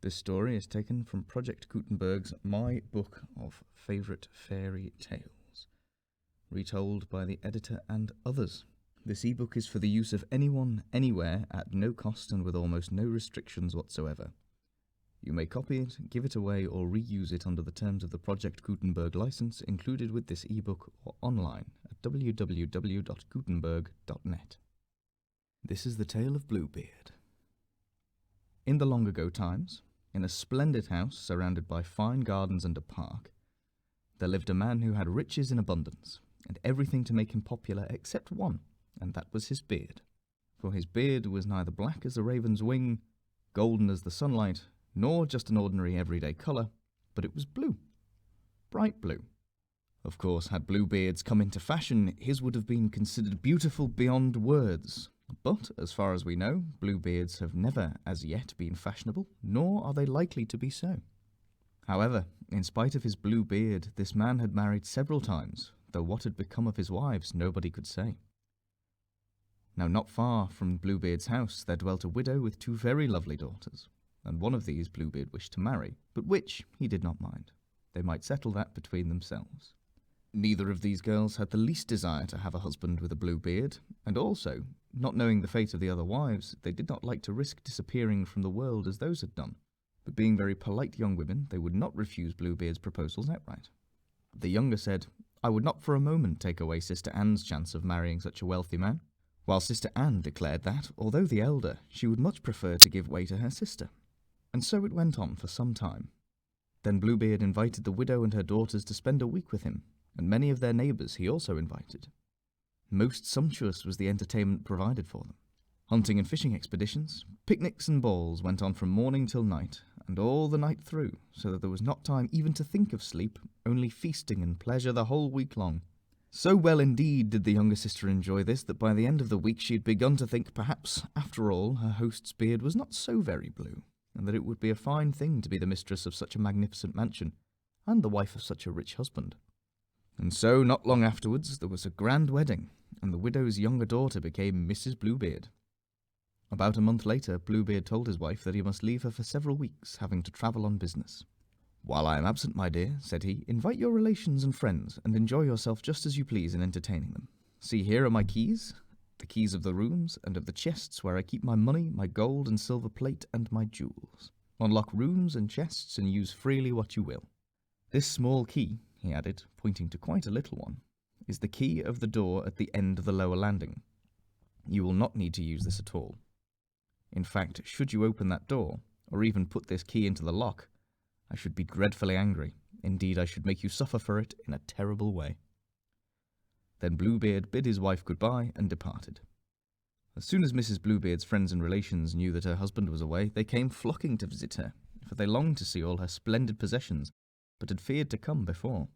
This story is taken from Project Gutenberg's My Book of Favourite Fairy Tales, retold by the editor and others. This ebook is for the use of anyone, anywhere, at no cost and with almost no restrictions whatsoever. You may copy it, give it away, or reuse it under the terms of the Project Gutenberg license included with this ebook or online at www.gutenberg.net. This is the tale of BlueBeard. In the long ago times, in a splendid house surrounded by fine gardens and a park, there lived a man who had riches in abundance, and everything to make him popular except one, and that was his beard. For his beard was neither black as a raven's wing, golden as the sunlight, nor just an ordinary everyday colour, but it was blue. Bright blue. Of course, had blue beards come into fashion, his would have been considered beautiful beyond words. But, as far as we know, blue beards have never as yet been fashionable, nor are they likely to be so. However, in spite of his blue beard, this man had married several times, though what had become of his wives nobody could say. Now not far from Bluebeard's house there dwelt a widow with two very lovely daughters, and one of these Bluebeard wished to marry, but which he did not mind. They might settle that between themselves. Neither of these girls had the least desire to have a husband with a blue beard, and also, not knowing the fate of the other wives, they did not like to risk disappearing from the world as those had done. But being very polite young women, they would not refuse Bluebeard's proposals outright. The younger said, "I would not for a moment take away Sister Anne's chance of marrying such a wealthy man," while Sister Anne declared that, although the elder, she would much prefer to give way to her sister. And so it went on for some time. Then Bluebeard invited the widow and her daughters to spend a week with him, and many of their neighbours he also invited. Most sumptuous was the entertainment provided for them. Hunting and fishing expeditions, picnics and balls went on from morning till night, and all the night through, so that there was not time even to think of sleep, only feasting and pleasure the whole week long. So well indeed did the younger sister enjoy this that by the end of the week she had begun to think perhaps, after all, her host's beard was not so very blue, and that it would be a fine thing to be the mistress of such a magnificent mansion, and the wife of such a rich husband. And so, not long afterwards, there was a grand wedding, and the widow's younger daughter became Mrs. Bluebeard. About a month later, Bluebeard told his wife that he must leave her for several weeks, having to travel on business. "While I am absent, my dear," said he, "invite your relations and friends, and enjoy yourself just as you please in entertaining them. See, here are my keys, the keys of the rooms, and of the chests where I keep my money, my gold and silver plate, and my jewels. Unlock rooms and chests, and use freely what you will. This small key," he added, pointing to quite a little one, "is the key of the door at the end of the lower landing. You will not need to use this at all. In fact, should you open that door, or even put this key into the lock, I should be dreadfully angry. Indeed, I should make you suffer for it in a terrible way." Then Bluebeard bid his wife goodbye and departed. As soon as Mrs. Bluebeard's friends and relations knew that her husband was away, they came flocking to visit her, for they longed to see all her splendid possessions, but had feared to come before.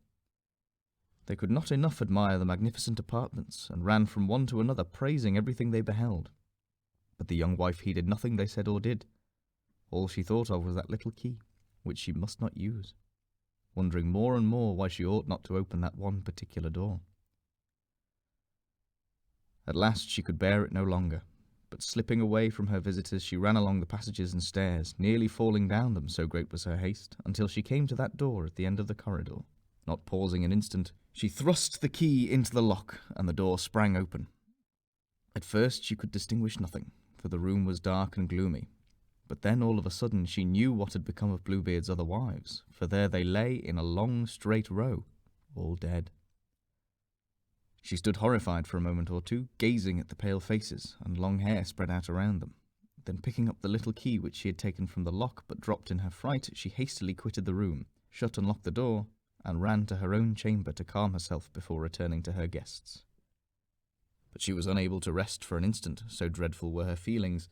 They could not enough admire the magnificent apartments, and ran from one to another praising everything they beheld. But the young wife heeded nothing they said or did. All she thought of was that little key, which she must not use, wondering more and more why she ought not to open that one particular door. At last she could bear it no longer, but slipping away from her visitors she ran along the passages and stairs, nearly falling down them, so great was her haste, until she came to that door at the end of the corridor. Not pausing an instant, she thrust the key into the lock, and the door sprang open. At first she could distinguish nothing, for the room was dark and gloomy, but then all of a sudden she knew what had become of Bluebeard's other wives, for there they lay in a long straight row, all dead. She stood horrified for a moment or two, gazing at the pale faces and long hair spread out around them. Then picking up the little key which she had taken from the lock but dropped in her fright, she hastily quitted the room, shut and locked the door, and ran to her own chamber to calm herself before returning to her guests. But she was unable to rest for an instant, so dreadful were her feelings.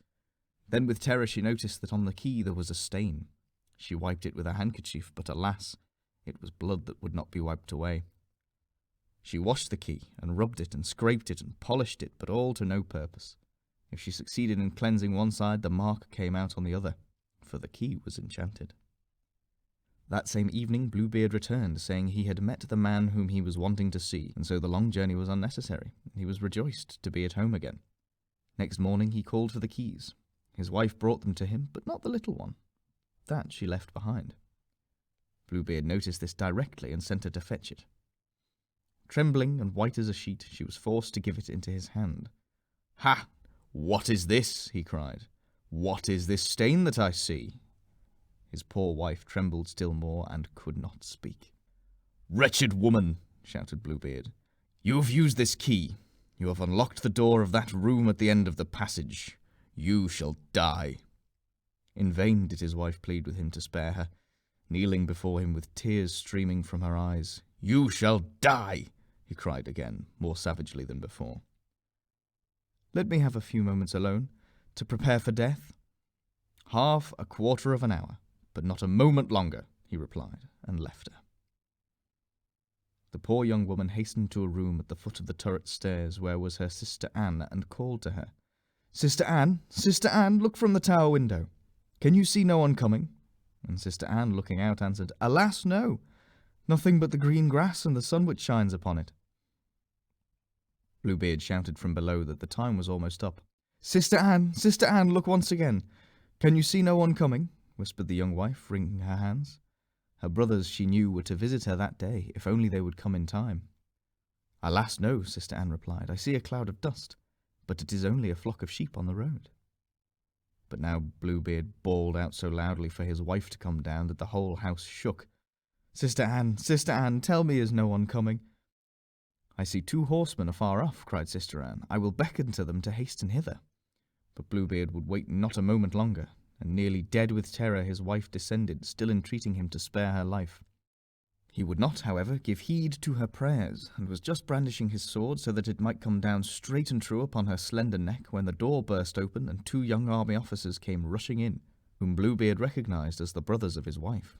Then with terror she noticed that on the key there was a stain. She wiped it with a handkerchief, but alas, it was blood that would not be wiped away. She washed the key, and rubbed it, and scraped it, and polished it, but all to no purpose. If she succeeded in cleansing one side, the mark came out on the other, for the key was enchanted. That same evening Bluebeard returned, saying he had met the man whom he was wanting to see, and so the long journey was unnecessary. He was rejoiced to be at home again. Next morning he called for the keys. His wife brought them to him, but not the little one. That she left behind. Bluebeard noticed this directly and sent her to fetch it. Trembling and white as a sheet, she was forced to give it into his hand. "Ha! What is this?" he cried. "What is this stain that I see?" His poor wife trembled still more and could not speak. "Wretched woman!" shouted Bluebeard. "You have used this key. You have unlocked the door of that room at the end of the passage. You shall die." In vain did his wife plead with him to spare her, kneeling before him with tears streaming from her eyes. "You shall die!" he cried again, more savagely than before. "Let me have a few moments alone, to prepare for death." "Half a quarter of an hour, but not a moment longer," he replied, and left her. The poor young woman hastened to a room at the foot of the turret stairs where was her sister Anne, and called to her. Sister Anne, look from the tower window. Can you see no one coming?" And Sister Anne, looking out, answered, "Alas, no! Nothing but the green grass and the sun which shines upon it." Bluebeard shouted from below that the time was almost up. Sister Anne, look once again. Can you see no one coming?" whispered the young wife, wringing her hands. Her brothers, she knew, were to visit her that day, if only they would come in time. "Alas, no," Sister Anne replied. "I see a cloud of dust, but it is only a flock of sheep on the road." But now Bluebeard bawled out so loudly for his wife to come down that the whole house shook. Sister Anne, tell me, is no one coming?" "I see 2 horsemen afar off," cried Sister Anne. "I will beckon to them to hasten hither." But Bluebeard would wait not a moment longer, and nearly dead with terror his wife descended, still entreating him to spare her life. He would not, however, give heed to her prayers, and was just brandishing his sword so that it might come down straight and true upon her slender neck when the door burst open and 2 young army officers came rushing in, whom Bluebeard recognized as the brothers of his wife.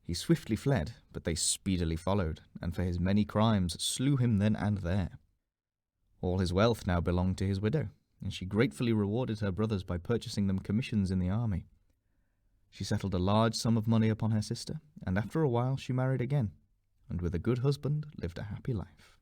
He swiftly fled, but they speedily followed, and for his many crimes slew him then and there. All his wealth now belonged to his widow, and she gratefully rewarded her brothers by purchasing them commissions in the army. She settled a large sum of money upon her sister, and after a while she married again, and with a good husband lived a happy life.